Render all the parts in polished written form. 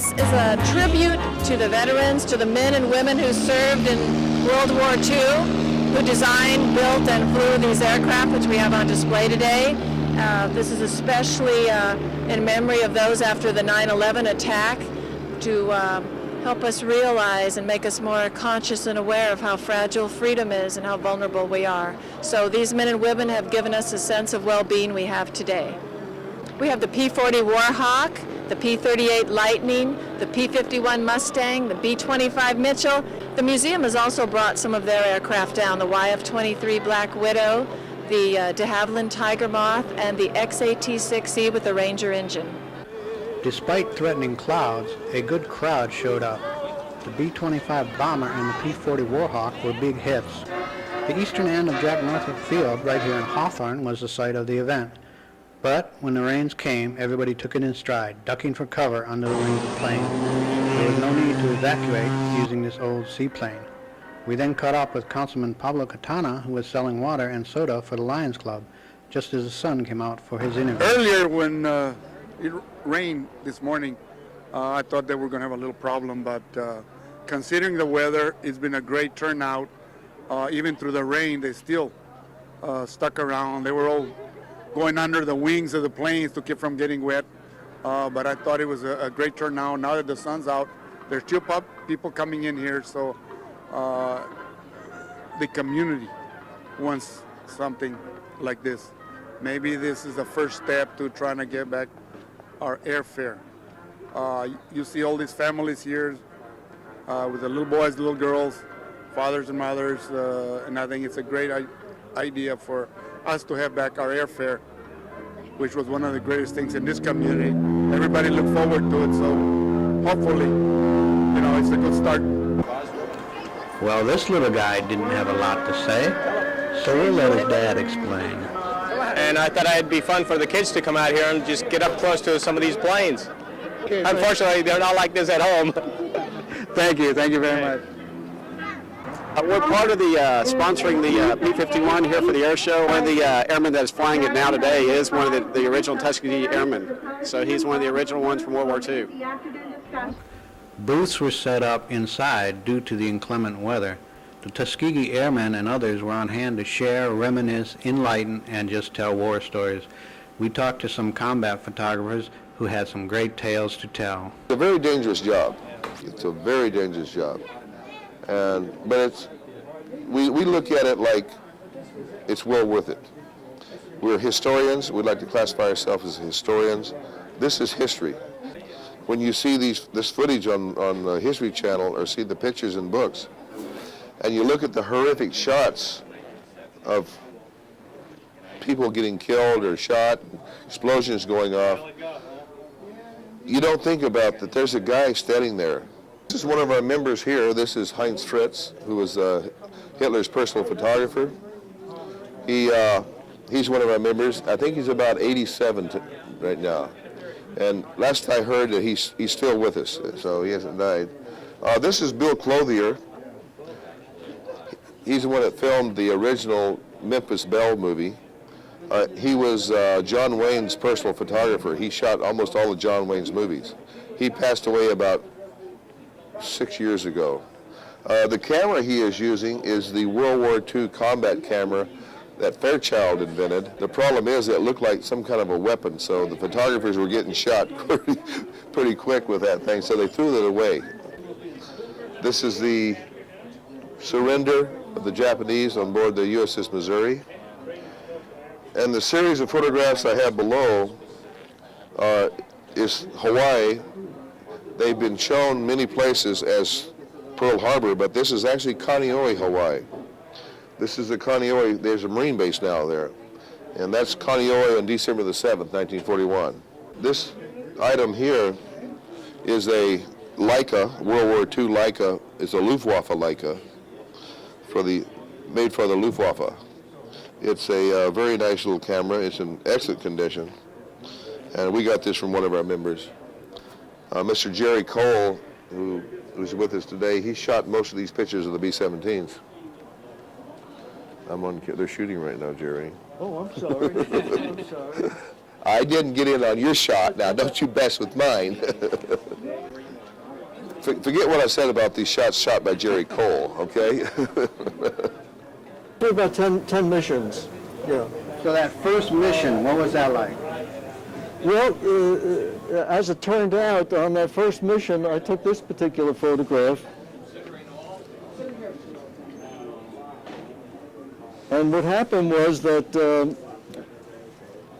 This is a tribute to the veterans, to the men and women who served in World War II, who designed, built, and flew these aircraft, which we have on display today. This is especially in memory of those after the 9/11 attack, to help us realize and make us more conscious and aware of how fragile freedom is and how vulnerable we are. So these men and women have given us a sense of well-being we have today. We have the P-40 Warhawk, the P-38 Lightning, the P-51 Mustang, the B-25 Mitchell. The museum has also brought some of their aircraft down, the YF-23 Black Widow, the de Havilland Tiger Moth, and the XAT-6E with the Ranger engine. Despite threatening clouds, a good crowd showed up. The B-25 Bomber and the P-40 Warhawk were big hits. The eastern end of Jack Northrop Field, right here in Hawthorne, was the site of the event. But when the rains came, everybody took it in stride, ducking for cover under the wings of planes. There was no need to evacuate using this old seaplane. We then caught up with Councilman Pablo Catana, who was selling water and soda for the Lions Club, just as the sun came out for his interview. Earlier, when it rained this morning, I thought that we're going to have a little problem, but considering the weather, it's been a great turnout. Even through the rain, they still stuck around. They were all going under the wings of the planes to keep from getting wet. But I thought it was a great turnout. Now that the sun's out, there's still people coming in here, so the community wants something like this. Maybe this is the first step to trying to get back our airfare. You see all these families here with the little boys, little girls, fathers and mothers, and I think it's a great idea for us to have back our airfare, which was one of the greatest things in this community. Everybody looked forward to it, so hopefully, you know, it's a good start. Well, this little guy didn't have a lot to say, so we'll let his dad explain. And I thought it'd be fun for the kids to come out here and just get up close to some of these planes. Unfortunately, they're not like this at home. Thank you very much. We're part of the sponsoring the P-51 here for the air show. One of the airmen that is flying it now today is one of the original Tuskegee airmen. So he's one of the original ones from World War II. Booths were set up inside due to the inclement weather. The Tuskegee Airmen and others were on hand to share, reminisce, enlighten, and just tell war stories. We talked to some combat photographers who had some great tales to tell. It's a very dangerous job. It's a very dangerous job. But we look at it like it's well worth it. We're historians. We'd like to classify ourselves as historians. This is history. When you see this footage on the History Channel or see the pictures in books, and you look at the horrific shots of people getting killed or shot, explosions going off, you don't think about that there's a guy standing there. This is one of our members here. This is Heinz Fritz, who was Hitler's personal photographer. He's one of our members. I think he's about 87 right now. And last I heard that he's still with us, so he hasn't died. This is Bill Clothier. He's the one that filmed the original Memphis Belle movie. He was John Wayne's personal photographer. He shot almost all of John Wayne's movies. He passed away about 6 years ago. The camera he is using is the World War II combat camera that Fairchild invented. The problem is that it looked like some kind of a weapon, so the photographers were getting shot pretty quick with that thing, so they threw it away. This is the surrender of the Japanese on board the USS Missouri. And the series of photographs I have below is Hawaii. They've been shown many places as Pearl Harbor, but this is actually Kaneohe, Hawaii. This is the Kaneohe, there's a Marine base now there. And that's Kaneohe on December the 7th, 1941. This item here is a Leica, World War II Leica. It's a Luftwaffe Leica, made for the Luftwaffe. It's a very nice little camera. It's in excellent condition. And we got this from one of our members. Mr. Jerry Cole, who's with us today, he shot most of these pictures of the B-17s. They're shooting right now, Jerry. Oh, I'm sorry. I'm sorry. I didn't get in on your shot. Now, don't you mess with mine. Forget what I said about these shots shot by Jerry Cole, okay? About 10 missions, yeah. So that first mission, what was that like? Well, as it turned out, on that first mission, I took this particular photograph. And what happened was that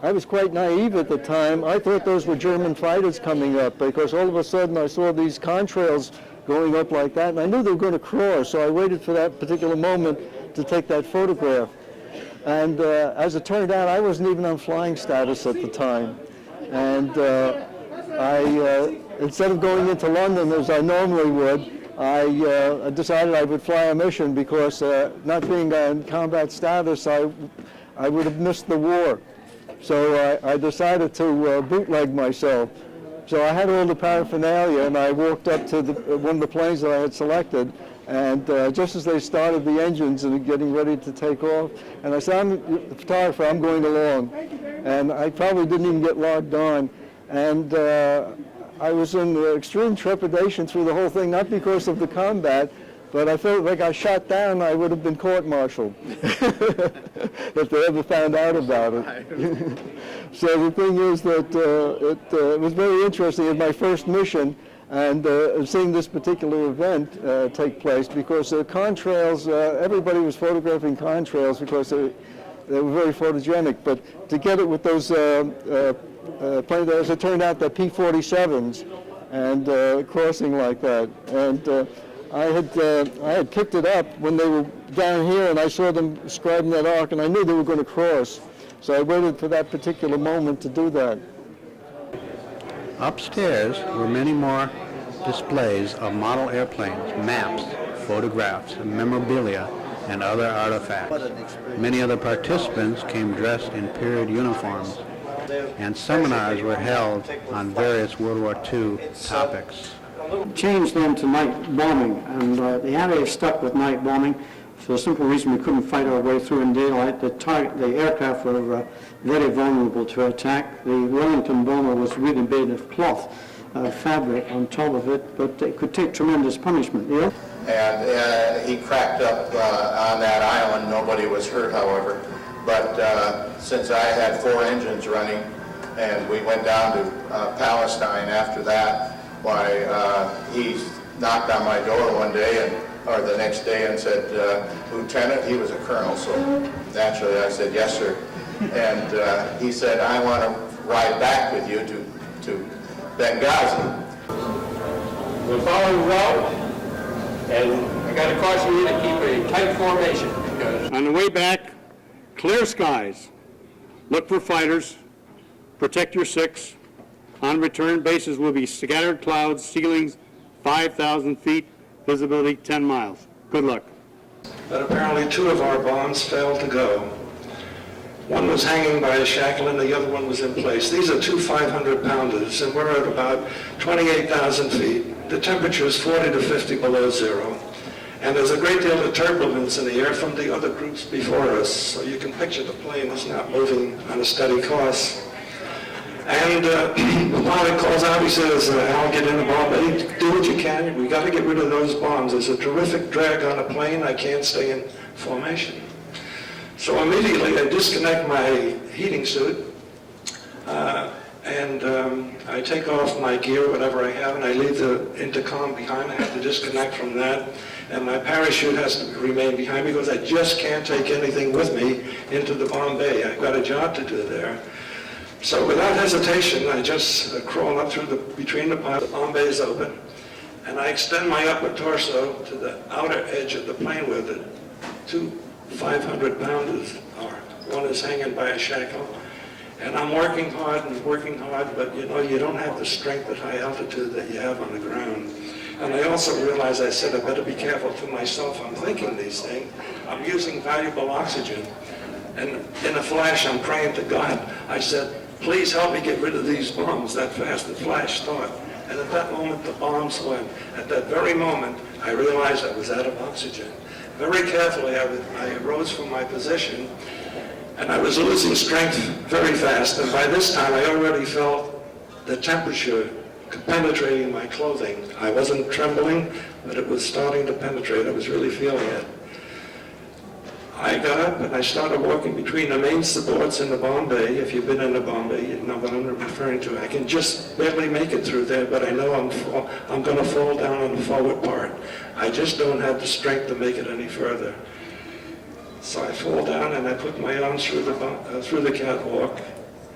I was quite naive at the time. I thought those were German fighters coming up because all of a sudden I saw these contrails going up like that, and I knew they were going to cross, so I waited for that particular moment to take that photograph. And as it turned out, I wasn't even on flying status at the time. And instead of going into London as I normally would, I decided I would fly a mission because not being on combat status, I would have missed the war. So I decided to bootleg myself. So I had all the paraphernalia, and I walked up to one of the planes that I had selected, and just as they started the engines and getting ready to take off, and I said, I'm the photographer, I'm going along. And I probably didn't even get logged on. And I was in extreme trepidation through the whole thing, not because of the combat, but I felt like I shot down, I would have been court-martialed if they ever found out about it. So the thing is that it was very interesting in my first mission, and seeing this particular event take place, because contrails, everybody was photographing contrails because they were very photogenic, but to get it with those planes, as it turned out, they're P-47s, and crossing like that. And I had picked it up when they were down here, and I saw them scribing that arc, and I knew they were going to cross. So I waited for that particular moment to do that. Upstairs were many more displays of model airplanes, maps, photographs, memorabilia, and other artifacts. Many other participants came dressed in period uniforms, and seminars were held on various World War II topics. Changed then to night bombing, and the area stuck with night bombing for the simple reason we couldn't fight our way through in daylight. The aircraft were very vulnerable to attack. The Wellington bomber was really made of cloth fabric on top of it, but it could take tremendous punishment. Yeah? And he cracked up on that island. Nobody was hurt, however. But since I had 4 engines running, and we went down to Palestine after that, why he knocked on my door one day, or the next day, and said, Lieutenant, he was a colonel, so naturally I said, yes, sir. And he said, I want to ride back with you to Benghazi. We're following route, and I got to caution you to keep a tight formation, because On the way back, clear skies. Look for fighters. Protect your 6. On return, bases will be scattered clouds, ceilings 5,000 feet, visibility 10 miles. Good luck. But apparently 2 of our bombs failed to go. One was hanging by a shackle and the other one was in place. These are 2 500-pounders, and we're at about 28,000 feet. The temperature is 40 to 50 below zero. And there's a great deal of turbulence in the air from the other groups before us, so you can picture the plane is not moving on a steady course. And the pilot calls out, he says, Al, get in the bomb bay, do what you can, we got to get rid of those bombs. There's a terrific drag on a plane, I can't stay in formation. So immediately I disconnect my heating suit, and I take off my gear, whatever I have, and I leave the intercom behind. I have to disconnect from that, and my parachute has to remain behind because I just can't take anything with me into the bomb bay. I've got a job to do there. So without hesitation, I just crawl up through between the piles. The bomb bay is open, and I extend my upper torso to the outer edge of the plane where the 2 500-pounders are. One is hanging by a shackle, and I'm working hard, but you don't have the strength at high altitude that you have on the ground. And I also realize, I said, I better be careful to myself. I'm thinking these things. I'm using valuable oxygen. And in a flash, I'm praying to God. I said, please help me get rid of these bombs. That fast, the flash thought. And at that moment, the bombs went. At that very moment, I realized I was out of oxygen. Very carefully, I arose from my position, and I was losing strength very fast. And by this time, I already felt the temperature penetrating my clothing. I wasn't trembling, but it was starting to penetrate. I was really feeling it. I got up and I started walking between the main supports in the bomb bay. If you've been in the bomb bay, you know what I'm referring to. I can just barely make it through there, but I know I'm going to fall down on the forward part. I just don't have the strength to make it any further. So I fall down and I put my arms through the catwalk,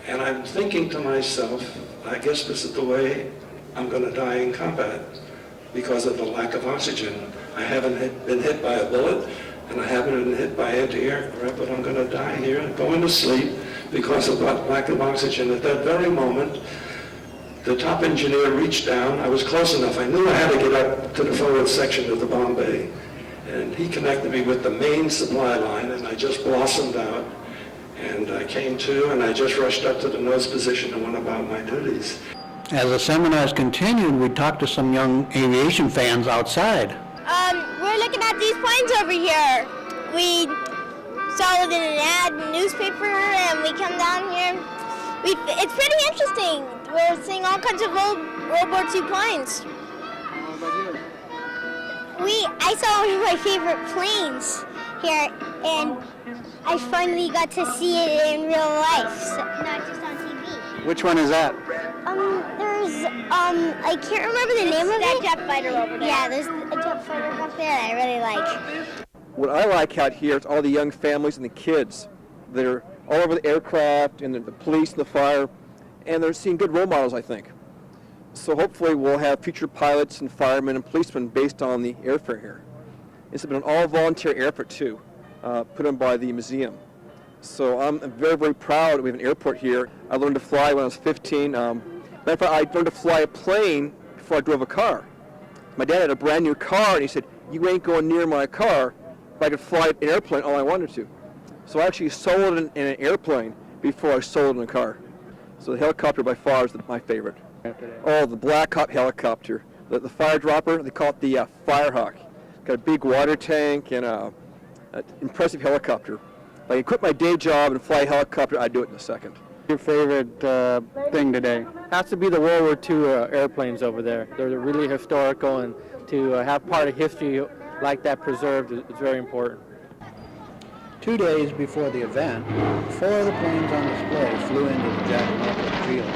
and I'm thinking to myself, I guess this is the way I'm going to die in combat because of the lack of oxygen. I haven't been hit by a bullet, and I haven't been hit by anti-aircraft, but I'm going to die here and go into sleep because of that lack of oxygen. At that very moment, the top engineer reached down. I was close enough. I knew I had to get up to the forward section of the bomb bay, and he connected me with the main supply line, and I just blossomed out. And I came to, and I just rushed up to the nose position and went about my duties. As the seminars continued, we talked to some young aviation fans outside. We're looking at these planes over here. We saw it in an ad in the newspaper, and we come down here. It's pretty interesting. We're seeing all kinds of old World War II planes. How about you? I saw one of my favorite planes here, and I finally got to see it in real life, not just on TV. Which one is that? I can't remember the name of it. That jet fighter over there. Yeah, there's a jet fighter up there that I really like. What I like out here is all the young families and the kids that are all over the aircraft and the police and the fire, and they're seeing good role models, I think. So hopefully we'll have future pilots and firemen and policemen based on the airfare here. It's been an all-volunteer airport too, put on by the museum. So I'm very, very proud we have an airport here. I learned to fly when I was 15. Matter of fact, I learned to fly a plane before I drove a car. My dad had a brand new car, and he said, "You ain't going near my car," but I could fly an airplane all I wanted to. So I actually sold in an airplane before I sold in a car. So the helicopter by far is my favorite. Oh, the Black Hawk helicopter. The fire dropper, they call it the Firehawk. Got a big water tank and an impressive helicopter. If I could quit my day job and fly a helicopter, I'd do it in a second. Your favorite thing today? Has to be the World War II airplanes over there. They're really historical, and to have part of history like that preserved is very important. 2 days before the event, 4 of the planes on display flew into the Jack Northrop field.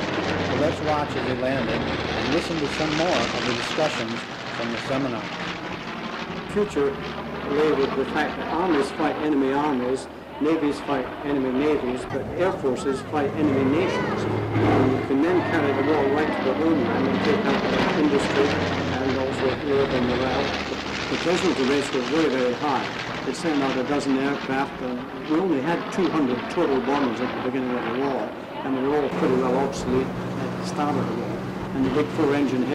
So let's watch as they landed and listen to some more of the discussions from the seminar. Future lay with the fact that armies fight enemy armies, navies fight enemy navies, but air forces fight enemy nations. And you can then carry the war right to the homeland and take out the industry and also urban morale. The casualty rates were very, very high. It sent out a dozen aircraft, and we only had 200 total bombers at the beginning of the war, and they were all pretty well obsolete at the start of the war. And the big 4-engine